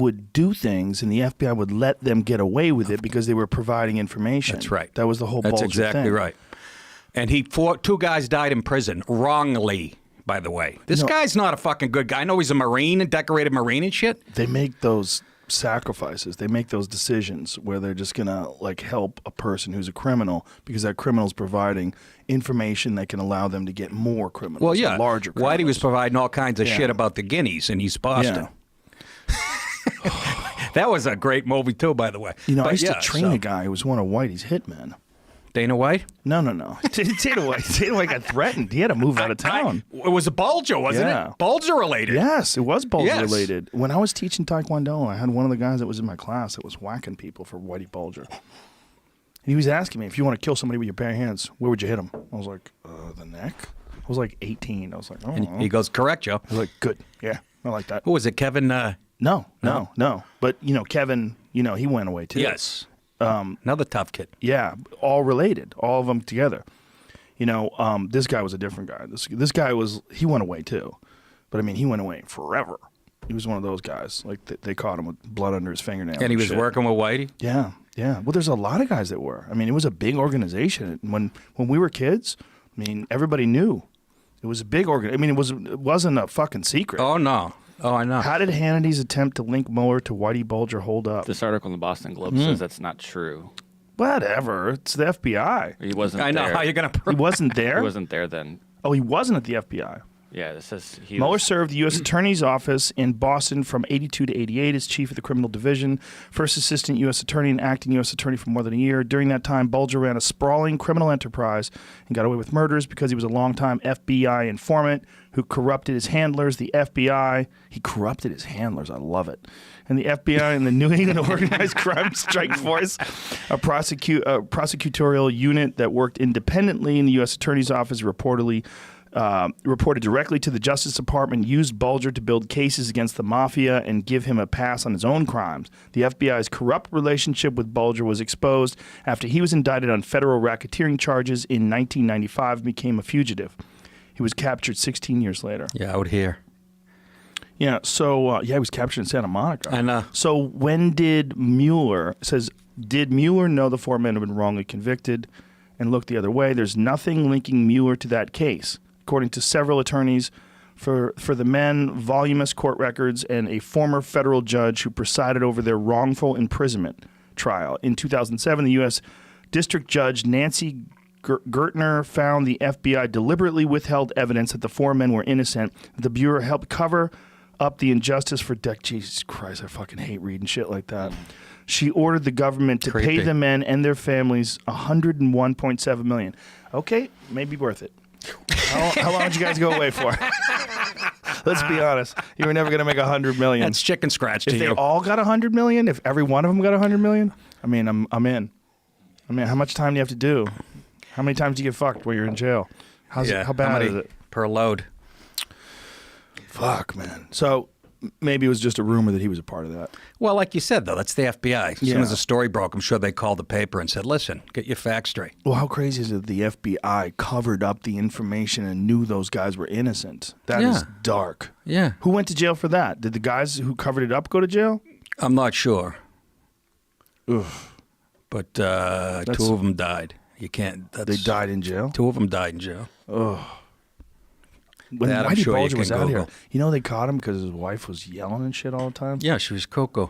would do things and the FBI would let them get away with it because they were providing information. That's right. That was the whole That's Bulger exactly thing. right. And two guys died in prison, wrongly, by the way. This guy's not a fucking good guy. I know he's a Marine, a decorated Marine and shit. They make those sacrifices. They make those decisions where they're just going to like help a person who's a criminal because that criminal's providing information that can allow them to get more criminals. Well, yeah. Larger criminals. Whitey was providing all kinds of shit about the Guineas in East Boston. Yeah. That was a great movie, too, by the way. You know, I used to train a guy who was one of Whitey's hitmen. Dana White? No. Dana White got threatened. He had to move out of town. It was a Bulger, wasn't it? Bulger related. Yes, it was Bulger related. When I was teaching Taekwondo, I had one of the guys that was in my class that was whacking people for Whitey Bulger. He was asking me, if you want to kill somebody with your bare hands, where would you hit him? I was like, the neck? I was like 18. I was like, oh. And he goes, correct, Joe. I was like, good. Yeah, I like that. Who was it, Kevin? No. But, Kevin, he went away too. Yes. Another tough kid. Yeah, all related, all of them together. This guy was a different guy. This guy he went away too. But, I mean, he went away forever. He was one of those guys. Like, they caught him with blood under his fingernails. And he was working with Whitey? Yeah. Well, there's a lot of guys that were. I mean, it was a big organization. When we were kids, I mean, everybody knew. It was a big organization. I mean, it wasn't a fucking secret. Oh, no. Oh, I know. How did Hannity's attempt to link Mueller to Whitey Bulger hold up? This article in the Boston Globe says that's not true. Whatever. It's the FBI. He wasn't there. I know. How you going to He wasn't there? He wasn't there then. Oh, he wasn't at the FBI. Yeah, it says Mueller served the U.S. Attorney's Office in Boston from 82 to 88 as chief of the criminal division, first assistant U.S. attorney and acting U.S. attorney for more than a year. During that time, Bulger ran a sprawling criminal enterprise and got away with murders because he was a longtime FBI informant who corrupted his handlers. The FBI, he corrupted his handlers. I love it. And the FBI and the New England Organized Crime Strike Force, a prosecutorial unit that worked independently in the U.S. Attorney's Office, reported directly to the Justice Department, used Bulger to build cases against the mafia and give him a pass on his own crimes. The FBI's corrupt relationship with Bulger was exposed after he was indicted on federal racketeering charges in 1995 and became a fugitive. He was captured 16 years later. Yeah, out here. Yeah, so, he was captured in Santa Monica. I know. So when did Mueller know the four men had been wrongly convicted and looked the other way? There's nothing linking Mueller to that case. According to several attorneys for the men, voluminous court records, and a former federal judge who presided over their wrongful imprisonment trial. In 2007, the U.S. District Judge Nancy Gertner found the FBI deliberately withheld evidence that the four men were innocent. The Bureau helped cover up the injustice for decades. Jesus Christ, I fucking hate reading shit like that. She ordered the government to pay the men and their families $101.7 million. Okay, maybe worth it. How long did you guys go away for? Let's be honest. You were never going to make $100 million. That's chicken scratch to you. If you. they all got $100 million, if every one of them got $100 million, I mean, I'm in. I mean, how much time do you have to do? How many times do you get fucked while you're in jail? How bad is it? Per load. Fuck, man. So maybe it was just a rumor that he was a part of that. Well, like you said, though, that's the FBI. As soon as the story broke, I'm sure they called the paper and said, listen, get your facts straight. Well, how crazy is it that the FBI covered up the information and knew those guys were innocent? That is dark. Yeah. Who went to jail for that? Did the guys who covered it up go to jail? I'm not sure. Ugh. But two of them died. You can't. They died in jail? Two of them died in jail. Ugh. When Whitey Bulger was out here, they caught him because his wife was yelling and shit all the time? Yeah, she was cuckoo.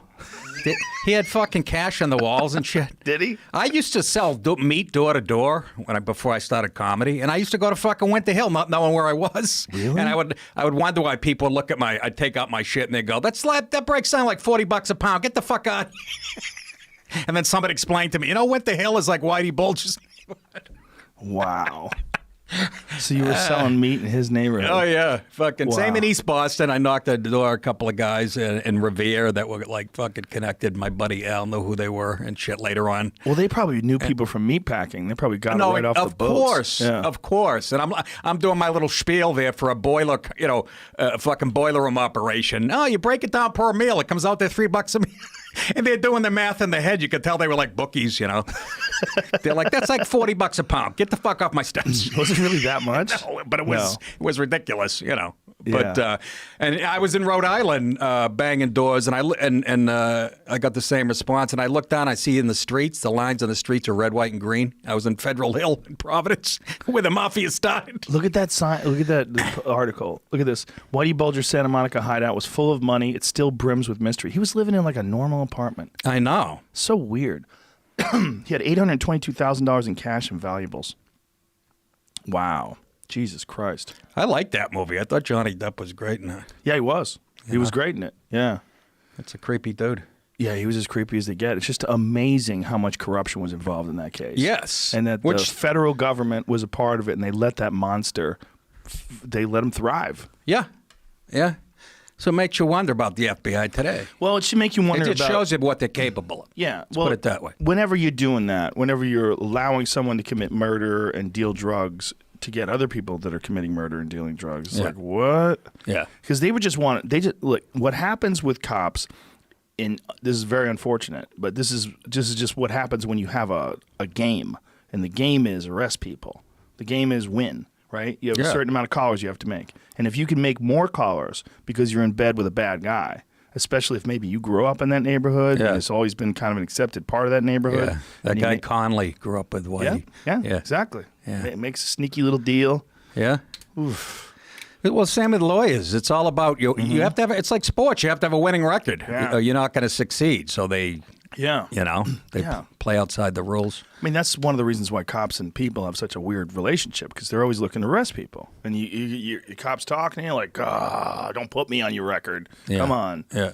He had fucking cash on the walls and shit. Did he? I used to sell meat door to door before I started comedy, and I used to go to fucking Winter Hill not knowing where I was. Really? And I would wonder why people would look at I'd take out my shit and they'd go, that breaks down like $40 a pound. Get the fuck out. And then somebody explained to me, Winter Hill is like Whitey Bulger's neighborhood. Wow. So you were selling meat in his neighborhood? Oh, yeah. Fucking same in East Boston. I knocked on the door a couple of guys in Revere that were like fucking connected. My buddy Al knew who they were and shit later on. Well, they probably knew people from meatpacking. They probably got it right off the boats. Of course. And I'm doing my little spiel there for a boiler, fucking boiler room operation. Oh, you break it down per meal. It comes out to $3 a meal. And they're doing the math in their head. You could tell they were like bookies, you know. They're like, that's like $40 a pound. Get the fuck off my steps. Was it really that much? No, but it was ridiculous, you know. Yeah. But and I was in Rhode Island banging doors, and I got the same response. And I looked down, I see in the streets, the lines on the streets are red, white, and green. I was in Federal Hill in Providence, where the mafia started. Look at that sign. Look at that article. Look at this. Whitey Bulger's Santa Monica hideout was full of money. It still brims with mystery. He was living in like a normal apartment. I know. So weird. He had $822,000 in cash and valuables. Wow. Jesus Christ. I liked that movie. I thought Johnny Depp was great in that. Yeah, he was. He was great in it. Yeah. That's a creepy dude. Yeah, he was as creepy as they get. It's just amazing how much corruption was involved in that case. Yes. And that the federal government was a part of it, and they let that monster, they let him thrive. Yeah. Yeah. So it makes you wonder about the FBI today. Well, it should make you wonder It just shows you what they're capable of. Yeah. Let's put it that way. Whenever you're doing that, whenever you're allowing someone to commit murder and deal drugs to get other people that are committing murder and dealing drugs, it's like, what? Yeah. Because they would just want, look, what happens with cops, this is very unfortunate, but this is just what happens when you have a game, and the game is arrest people. The game is win, right? You have a certain amount of callers you have to make. And if you can make more callers because you're in bed with a bad guy, especially if maybe you grew up in that neighborhood and it's always been kind of an accepted part of that neighborhood. Yeah. That guy Conley grew up with Whitey. Yeah, exactly. Yeah. It makes a sneaky little deal. Yeah. Oof. Well, same with lawyers. It's all about you. You have to have. It's like sports. You have to have a winning record. Yeah. You're not going to succeed. So they, they play outside the rules. I mean, that's one of the reasons why cops and people have such a weird relationship, because they're always looking to arrest people. And your cops talking, and you're like, don't put me on your record. Yeah. Come on. Yeah.